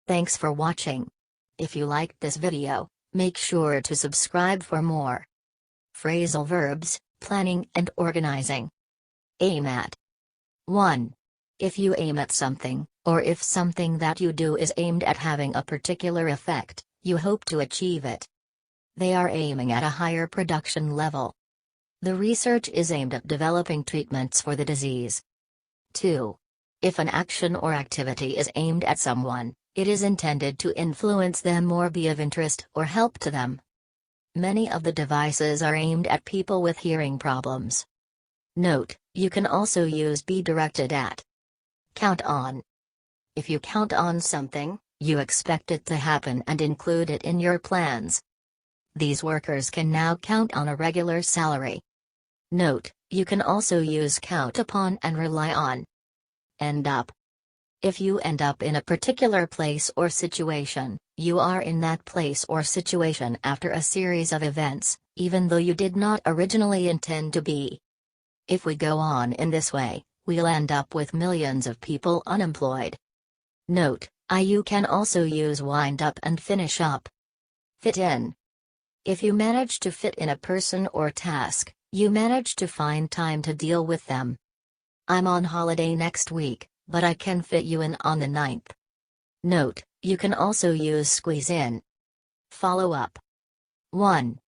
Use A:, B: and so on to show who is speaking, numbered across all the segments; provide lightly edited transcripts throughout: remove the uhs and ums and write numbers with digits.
A: Thanks for watching. If you liked this video, make sure to subscribe for more. Phrasal verbs, planning and organizing. Aim at. 1. If you aim at something, or if something that you do is aimed at having a particular effect, you hope to achieve it. They are aiming at a higher production level. The research is aimed at developing treatments for the disease. 2. If an action or activity is aimed at someone, it is intended to influence them or be of interest or help to them. Many of the devices are aimed at people with hearing problems. Note, you can also use be directed at. Count on. If you count on something, you expect it to happen and include it in your plans. These workers can now count on a regular salary. Note, you can also use count upon and rely on. End up. If you end up in a particular place or situation, you are in that place or situation after a series of events, even though you did not originally intend to be. If we go on in this way, we'll end up with millions of people unemployed. Note, you can also use wind up and finish up. Fit in. If you manage to fit in a person or task, you manage to find time to deal with them. I'm on holiday next week, but I can fit you in on the 9th. Note, you can also use squeeze in. Follow up. 1.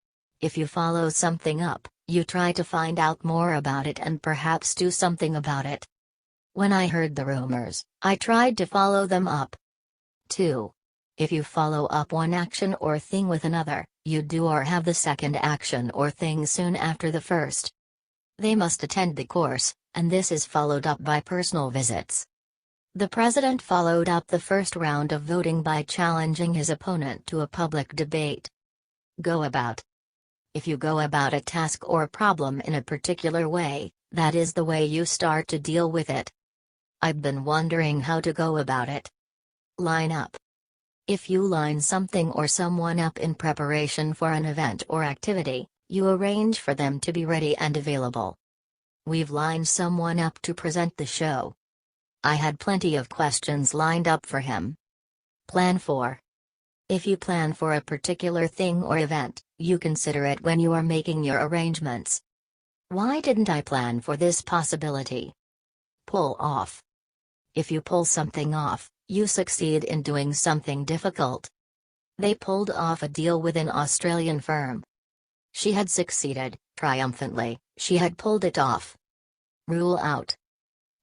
A: If you follow something up, you try to find out more about it and perhaps do something about it. When I heard the rumors, I tried to follow them up. 2. If you follow up one action or thing with another, you do or have the second action or thing soon after the first. They must attend the course, and this is followed up by personal visits. The president followed up the first round of voting by challenging his opponent to a public debate. Go about. If you go about a task or problem in a particular way, that is the way you start to deal with it. I've been wondering how to go about it. Line up. If you line something or someone up in preparation for an event or activity, you arrange for them to be ready and available. We've lined someone up to present the show. I had plenty of questions lined up for him. Plan for. If you plan for a particular thing or event, you consider it when you are making your arrangements. Why didn't I plan for this possibility? Pull off. If you pull something off, you succeed in doing something difficult. They pulled off a deal with an Australian firm. She had succeeded, triumphantly, she had pulled it off. Rule out.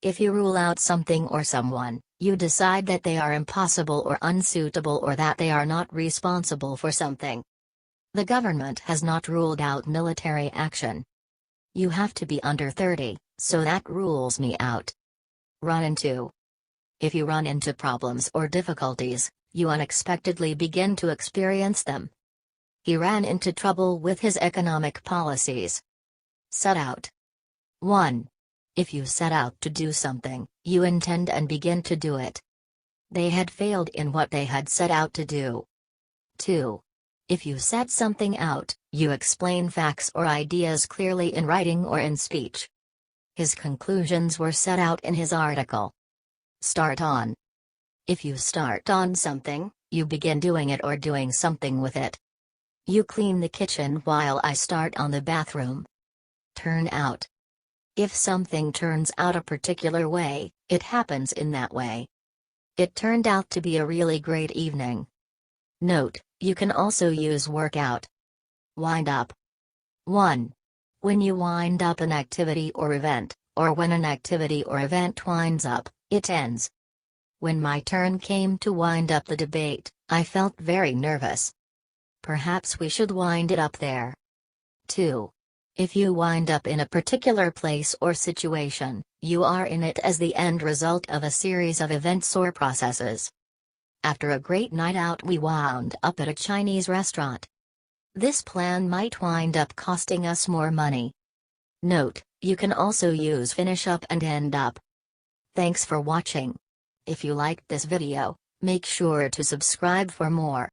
A: If you rule out something or someone, you decide that they are impossible or unsuitable or that they are not responsible for something. The government has not ruled out military action. You have to be under 30, so that rules me out. Run into. If you run into problems or difficulties, you unexpectedly begin to experience them. He ran into trouble with his economic policies. Set out. 1. If you set out to do something, you intend and begin to do it. They had failed in what they had set out to do. 2. If you set something out, you explain facts or ideas clearly in writing or in speech. His conclusions were set out in his article. Start on. If you start on something, you begin doing it or doing something with it. You clean the kitchen while I start on the bathroom. Turn out. If something turns out a particular way, it happens in that way. It turned out to be a really great evening. Note, you can also use workout. Wind up. 1. When you wind up an activity or event, or when an activity or event winds up, it ends. When my turn came to wind up the debate, I felt very nervous. Perhaps we should wind it up there. 2. If you wind up in a particular place or situation, you are in it as the end result of a series of events or processes. After a great night out, we wound up at a Chinese restaurant. This plan might wind up costing us more money. Note, you can also use finish up and end up. Thanks for watching. If you liked this video, make sure to subscribe for more.